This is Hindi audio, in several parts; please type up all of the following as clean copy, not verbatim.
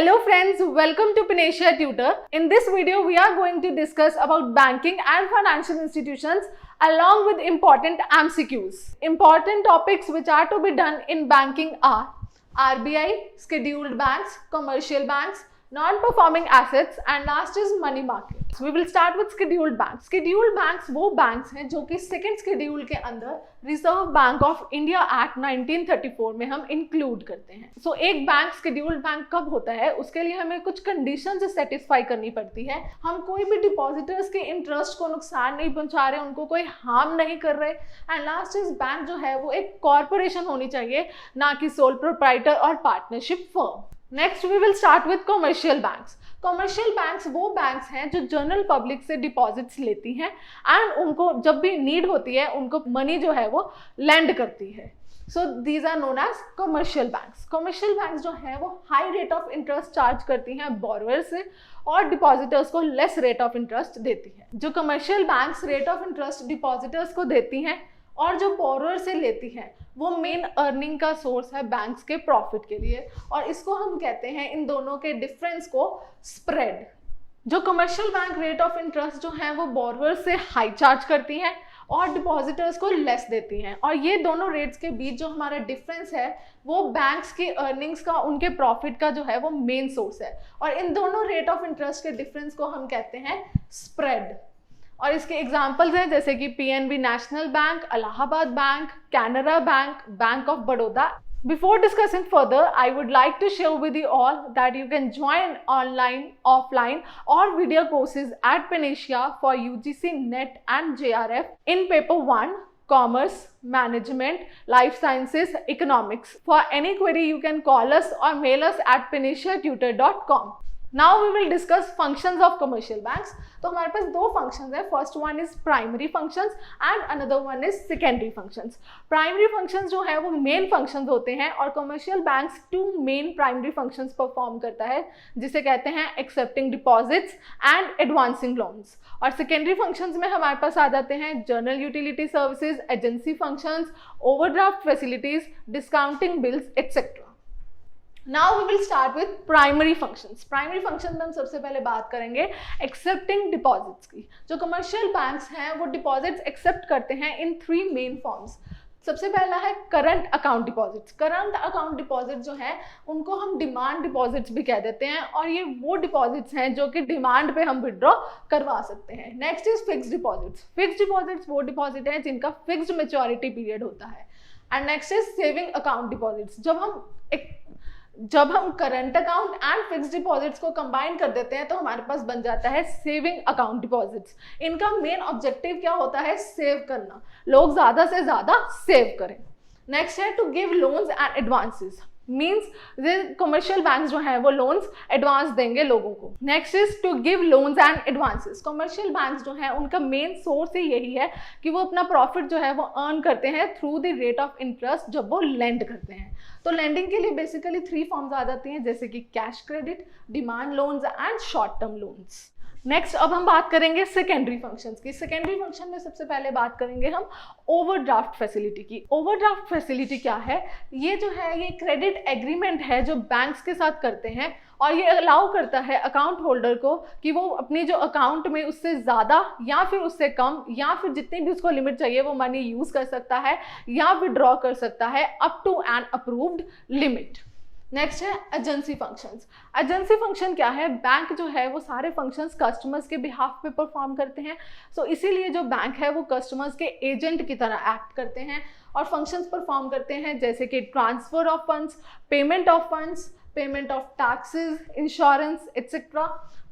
Hello friends, welcome to Panesia Tutor. In this video, we are going to discuss about banking and financial institutions along with important MCQs. Important topics which are to be done in banking are RBI, scheduled banks, commercial banks, non-performing assets and last is money market. So we will start with scheduled banks. Scheduled banks वो banks हैं जो कि सेकेंड schedule के अंदर reserve bank of India act 1934 में हम इंक्लूड करते हैं. So एक बैंक scheduled बैंक कब होता है, उसके लिए हमें कुछ कंडीशंस सेटिस्फाई करनी पड़ती है. हम कोई भी डिपॉजिटर्स के इंटरेस्ट को नुकसान नहीं पहुंचा रहे, उनको कोई हार्म नहीं कर रहे. एंड लास्ट इज बैंक जो है वो एक कॉर्पोरेशन होनी चाहिए, ना कि सोल प्रोप्राइटर और partnership firm. Next we will start with commercial banks. Commercial banks वो बैंक्स हैं जो जनरल पब्लिक से डिपॉजिट्स लेती हैं एंड उनको जब भी नीड होती है उनको मनी जो है वो लैंड करती है. So these are known as commercial banks. Commercial banks जो है वो high rate of interest charge करती हैं बोरोवर से और डिपॉजिटर्स को लेस रेट ऑफ इंटरेस्ट देती है. जो commercial banks rate of interest depositors को देती हैं और जो बोरोवर से लेती हैं वो मेन अर्निंग का सोर्स है बैंक्स के प्रॉफिट के लिए, और इसको हम कहते हैं इन दोनों के डिफरेंस को स्प्रेड. जो commercial bank rate of interest जो है वो बोरोवर से हाई चार्ज करती हैं और डिपॉजिटर्स को लेस देती हैं, और ये दोनों रेट्स के बीच जो हमारा डिफरेंस है वो बैंक्स की अर्निंग्स का, उनके प्रॉफिट का जो है वो मेन सोर्स है, और इन दोनों रेट ऑफ इंटरेस्ट के डिफरेंस को हम कहते हैं स्प्रेड. और इसके एग्जाम्पल्स हैं जैसे कि PNB national bank, Allahabad bank, Canara bank, bank of Baroda. Before discussing further, I would like to share with you all that you can join online, offline or video courses at Panesia for UGC NET and JRF in paper 1, Commerce, Management, Life Sciences, Economics. For any query, you can call us or mail us at panesiatutor.com. Now we will discuss functions of commercial banks. तो हमारे पास दो functions है. First one is primary functions and another one is secondary functions. Primary functions जो है वो main functions होते हैं और commercial banks two main primary functions perform करता है, जिसे कहते हैं accepting deposits and advancing loans. और secondary functions में हमारे पास आ जाते हैं general utility services, agency functions, overdraft facilities, discounting bills, etc. Now we will start with primary functions. Primary functions में हम सबसे पहले बात करेंगे accepting deposits की. जो commercial banks हैं वो deposits accept करते हैं in three main forms. सबसे पहला है current account deposits. Current account deposit जो है उनको हम डिमांड डिपॉजिट्स भी कह देते हैं, और ये वो डिपॉजिट्स हैं जो कि डिमांड पे हम विड्रॉ करवा सकते हैं. Next is fixed deposits. Fixed deposits वो डिपॉजिट हैं जिनका फिक्स्ड मैच्योरिटी पीरियड होता है. And next is saving account deposits. जब हम current account and fixed deposits को कंबाइन कर देते हैं तो हमारे पास बन जाता है सेविंग अकाउंट डिपॉजिट्स. इनका मेन ऑब्जेक्टिव क्या होता है? सेव करना. लोग ज्यादा से ज्यादा सेव करें. नेक्स्ट है to give loans and advances. Means commercial banks जो हैं वो लोन्स एडवांस देंगे लोगों को. Next is to give loans and advances. Commercial banks जो हैं उनका मेन सोर्स ही यही है कि वो अपना प्रॉफिट जो है वो अर्न करते हैं through the rate of interest जब वो लेंड करते हैं. तो लेंडिंग के लिए बेसिकली थ्री फॉर्म्स आ जाती हैं, जैसे कि cash credit, demand loans and short term loans. Next अब हम बात करेंगे सेकेंडरी फंक्शंस की. सेकेंडरी फंक्शन में सबसे पहले बात करेंगे हम ओवरड्राफ्ट फैसिलिटी की. ओवरड्राफ्ट फैसिलिटी क्या है? ये जो है ये क्रेडिट एग्रीमेंट है जो बैंक्स के साथ करते हैं, और ये अलाउ करता है अकाउंट होल्डर को कि वो अपनी जो अकाउंट में उससे ज़्यादा या फिर उससे कम या फिर जितनी भी उसको लिमिट चाहिए वो मनी यूज़ कर सकता है या विड्रॉ कर सकता है up to an approved limit. Next है एजेंसी फंक्शंस. एजेंसी फंक्शन क्या है? बैंक जो है वो सारे फंक्शंस कस्टमर्स के बिहाफ पे परफॉर्म करते हैं. सो इसीलिए जो बैंक है वो कस्टमर्स के एजेंट की तरह एक्ट करते हैं और फंक्शंस परफॉर्म करते हैं, जैसे कि transfer of funds, payment of funds, payment of taxes, insurance etcetera,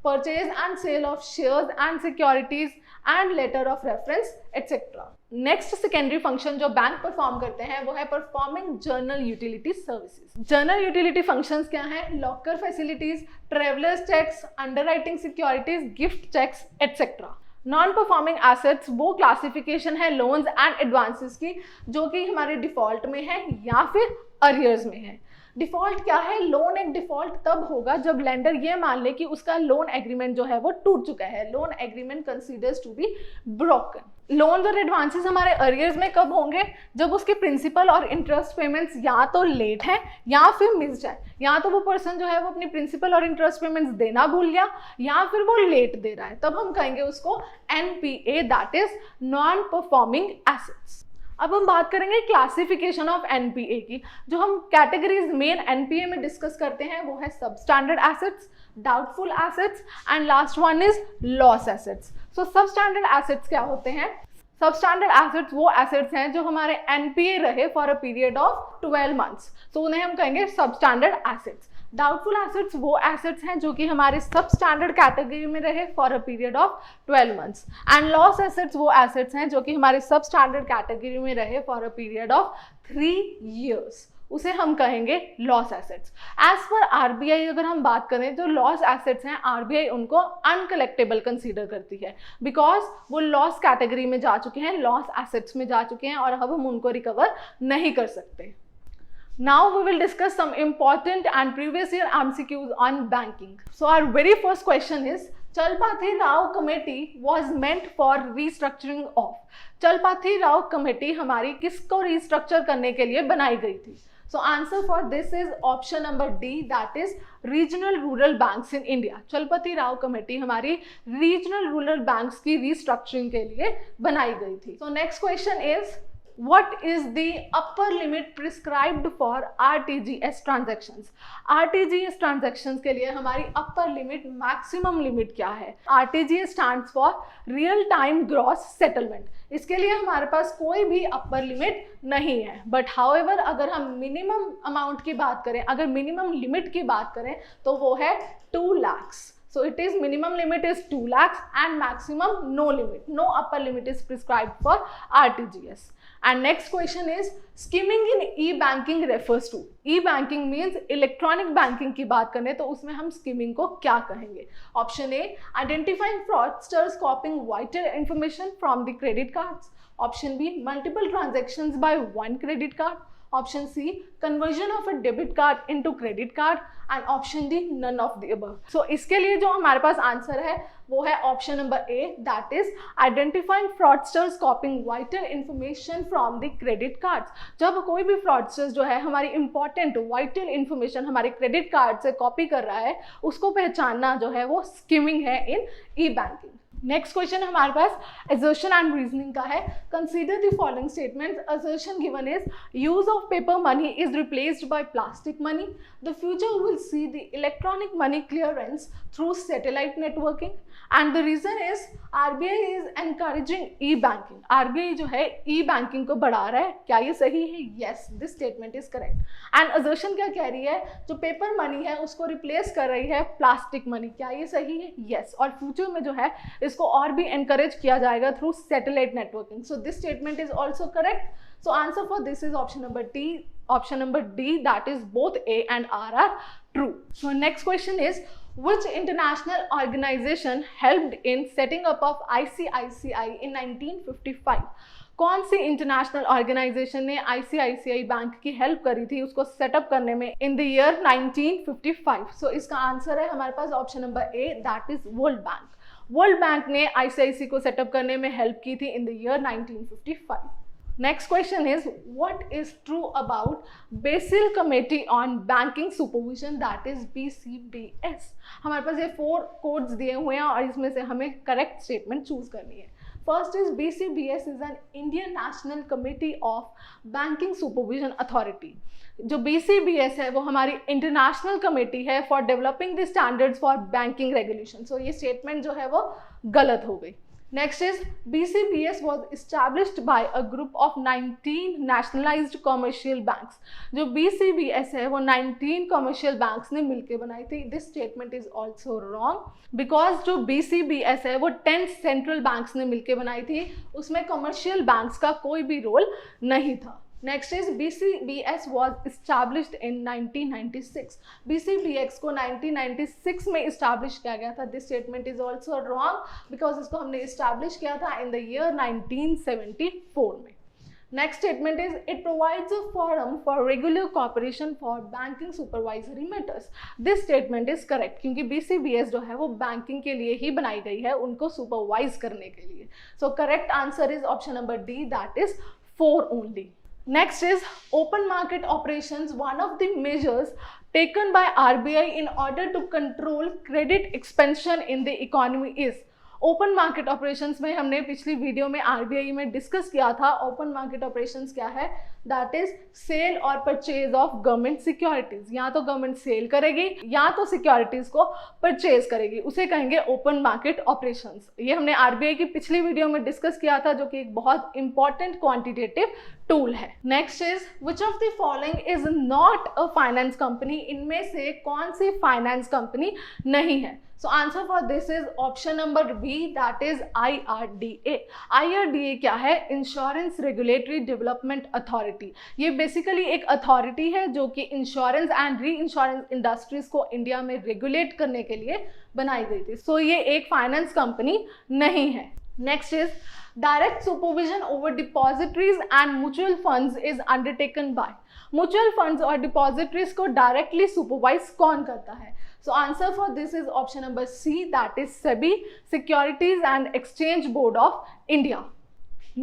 purchase and sale of shares and securities and letter of reference etcetera. Next secondary function जो बैंक परफॉर्म करते हैं वो है performing general utility services. General utility functions क्या हैं? Locker facilities, travellers cheques, underwriting securities, gift cheques etcetera. Non performing assets वो क्लासिफिकेशन है लोन्स एंड एडवांसेस की जो कि हमारे डिफॉल्ट में है या फिर अरियर्स में है. डिफॉल्ट क्या है? लोन एक डिफॉल्ट तब होगा जब लेंडर ये मान ले कि उसका लोन एग्रीमेंट जो है वो टूट चुका है। Loan agreement considers to be broken. Loans और एडवांसेस हमारे अरियर्स में कब होंगे? जब उसके प्रिंसिपल और इंटरेस्ट पेमेंट्स या तो लेट हैं या फिर मिस जाए। या तो वो पर्सन जो है वो अपनी प्रिंसिपल और इंटरेस्ट पेमेंट्स देना भूल गया या फिर वो लेट दे रहा है, तब हम कहेंगे उसको NPA, that is non performing assets. अब हम बात करेंगे क्लासिफिकेशन ऑफ NPA की। जो हम कैटेगरीज मेन NPA में डिस्कस करते हैं वो है substandard assets, doubtful assets and last one is loss assets. So substandard assets क्या होते हैं? सबस्टैंडर्ड एसेट्स वो एसेट्स हैं जो हमारे NPA रहे for a period of 12 months, तो उन्हें हम कहेंगे सबस्टैंडर्ड एसेट्स। डाउटफुल एसेट्स वो एसेट्स हैं जो कि हमारे सब स्टैंडर्ड कैटेगरी में रहे for a period of 12 months and loss assets वो एसेट्स हैं जो कि हमारे सब स्टैंडर्ड कैटेगरी में रहे for a period of 3 years, उसे हम कहेंगे loss assets. As per RBI अगर हम बात करें तो लॉस एसेट्स हैं, RBI उनको अनकलेक्टेबल कंसीडर करती है बिकॉज वो लॉस कैटेगरी में जा चुके हैं, लॉस एसेट्स में जा चुके हैं और अब हम उनको रिकवर नहीं कर सकते। Now we will discuss some important and previous year MCQs on banking. So our very first question is, Chalpathy Rao Committee was meant for restructuring of. Chalpathy Rao Committee हमारी किसको restructure करने के लिए बनाई गई थी? So answer for this is option number D, that is regional rural banks in India. Chalpathy Rao Committee हमारी regional rural banks की restructuring के लिए बनाई गई थी। So next question is, what is the upper limit prescribed for RTGS transactions? RTGS transactions के लिए हमारी upper limit, maximum limit क्या है? RTGS stands for real time gross settlement. इसके लिए हमारे पास कोई भी upper limit नहीं है, but however अगर हम minimum amount की बात करें, अगर minimum limit की बात करें तो वो है 2 lakhs. So it is minimum limit is 2 lakhs and maximum no limit, no upper limit is prescribed for RTGS. And next question is, skimming in e-banking refers to. E-banking means electronic banking की बात करें तो उसमें हम skimming को क्या कहेंगे? Option A, identifying fraudsters copying vital information from the credit cards. Option B, multiple transactions by one credit card. Option C, conversion of a debit card into credit card. And option D, none of the above. So इसके लिए जो हमारे पास आंसर है वो है option number A, that is identifying fraudsters copying vital information from the credit cards. जब कोई भी fraudsters जो है हमारी important vital information हमारे credit card से कॉपी कर रहा है, उसको पहचानना जो है वो skimming है in e-banking. नेक्स्ट क्वेश्चन हमारे पास assertion and reasoning का है। Consider the following statements. Assertion given is, use of paper money is replaced by plastic money. The future will see the electronic money clearance through satellite networking. And the reason is RBI is encouraging e-banking. RBI जो है e-banking को बढ़ा रहा है। क्या ये सही है? Yes, this statement is correct. And assertion क्या कह रही है? जो पेपर मनी है उसको रिप्लेस कर रही है प्लास्टिक मनी। क्या ये सही है? Yes. और फ्यूचर में जो है इसको और भी encourage किया जाएगा through satellite networking. So this statement is also correct. So answer for this is option number D, that is both A and R are true. So next question is, which international organization helped in setting up of ICICI in 1955? कौन सी इंटरनेशनल ऑर्गेनाइजेशन ने ICICI बैंक की हेल्प करी थी उसको सेटअप करने में इन द ईयर 1955? सो इसका आंसर है हमारे पास option number A, that is world bank. World bank ने ICICI को सेटअप करने में हेल्प की थी in the year 1955। Next question is, what is true about Basel Committee on Banking Supervision, that is BCBS? हमारे पास ये 4 कोड्स दिए हुए हैं और इसमें से हमें करेक्ट स्टेटमेंट चूज करनी है। First is BCBS is an Indian national committee of banking supervision authority. जो BCBS है वो हमारी इंटरनेशनल कमेटी है for developing the standards for banking regulation. So ये स्टेटमेंट जो है वो गलत हो गई। Next is BCBS was established by a group of 19 nationalized commercial banks. जो BCBS है वो 19 commercial banks ने मिलके बनाई थी। This statement is also wrong because जो BCBS है वो 10 central banks ने मिलके बनाई थी, उसमें commercial banks का कोई भी रोल नहीं था। Next is BCBS was established in 1996. BCBS को 1996 में establish किया गया था। This statement is also wrong because इसको हमने establish किया था in the year 1974 में। Next statement is it provides a forum for regular cooperation for banking supervisory matters. This statement is correct क्योंकि BCBS जो है वो बैंकिंग के लिए ही बनाई गई है, उनको सुपरवाइज करने के लिए. So correct answer is option number D, that is 4 only. Next is open market operations. One of the measures taken by RBI in order to control credit expansion in the economy is. Open market operations में हमने पिछली वीडियो में आरबीआई में डिस्कस किया था. ओपन मार्केट ऑपरेशंस क्या है? दैट इज सेल और परचेज ऑफ गवर्नमेंट सिक्योरिटीज. या तो गवर्नमेंट सेल करेगी या तो सिक्योरिटीज को परचेज करेगी, उसे कहेंगे ओपन मार्केट ऑपरेशंस. ये हमने आरबीआई की पिछली वीडियो में डिस्कस किया था, जो कि एक बहुत इंपॉर्टेंट क्वांटिटेटिव टूल है. Next is which of the following is not a finance company. इनमें से कौन सी फाइनेंस कंपनी नहीं है? So answer for this is option number B, that is IRDA. IRDA क्या है? Insurance Regulatory Development Authority. ये बेसिकली एक अथॉरिटी है जो कि insurance and re insurance industries को इंडिया में रेगुलेट करने के लिए बनाई गई थी. सो ये एक फाइनेंस कंपनी नहीं है. Next is direct supervision over depositories and mutual funds is undertaken by. Mutual funds और डिपॉजिटरीज को डायरेक्टली सुपरवाइज कौन करता है? So answer for this is option number C, that is SEBI, Securities and Exchange Board of India.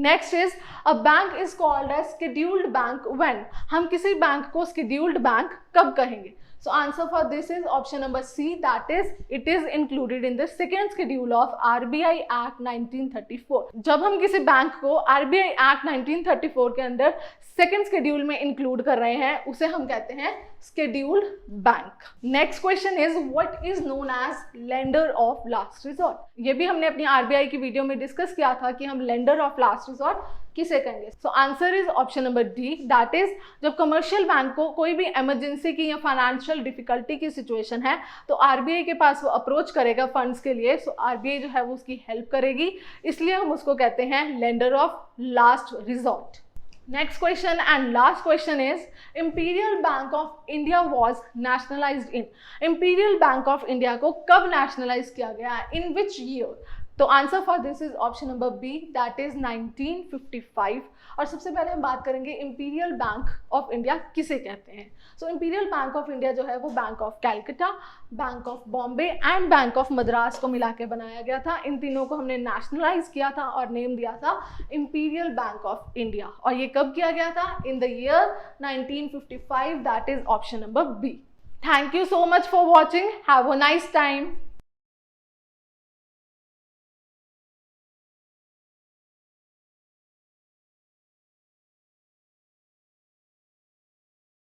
Next is a bank is called as scheduled bank when. हम किसी बैंक को scheduled bank कब कहेंगे? So answer for this is option number C, that is it is included in the second schedule of RBI Act 1934. जब हम किसी बैंक को RBI Act 1934 के अंदर सेकेंड शेड्यूल में इंक्लूड कर रहे हैं, उसे हम कहते हैं scheduled bank. Next question is what is known as lender of last resort. ये भी हमने अपनी RBI की वीडियो में डिस्कस किया था कि हम lender of last resort किसे कहेंगे. So answer is option number D, that is जब कमर्शियल बैंक को कोई भी इमरजेंसी की या फाइनेंशियल डिफिकल्टी की सिचुएशन है तो आरबीआई के पास वो अप्रोच करेगा फंड्स के लिए. सो आरबीआई जो है वो उसकी हेल्प करेगी, इसलिए हम उसको कहते हैं lender of last resort. Next question and last question is Imperial Bank of India was nationalized in. Imperial Bank of India को कब nationalize किया गया? In which year? तो answer for this is option number B, that is 1955. और सबसे पहले हम बात करेंगे इंपीरियल बैंक ऑफ इंडिया किसे कहते हैं. सो इंपीरियल बैंक ऑफ इंडिया जो है वो bank of Calcutta, bank of Bombay and bank of Madras को मिला के बनाया गया था. इन तीनों को हमने नेशनलाइज किया था और नेम दिया था इंपीरियल बैंक ऑफ इंडिया. और ये कब किया गया था? In the year 1955, that is option number B. Thank you so much for watching. Have a nice time.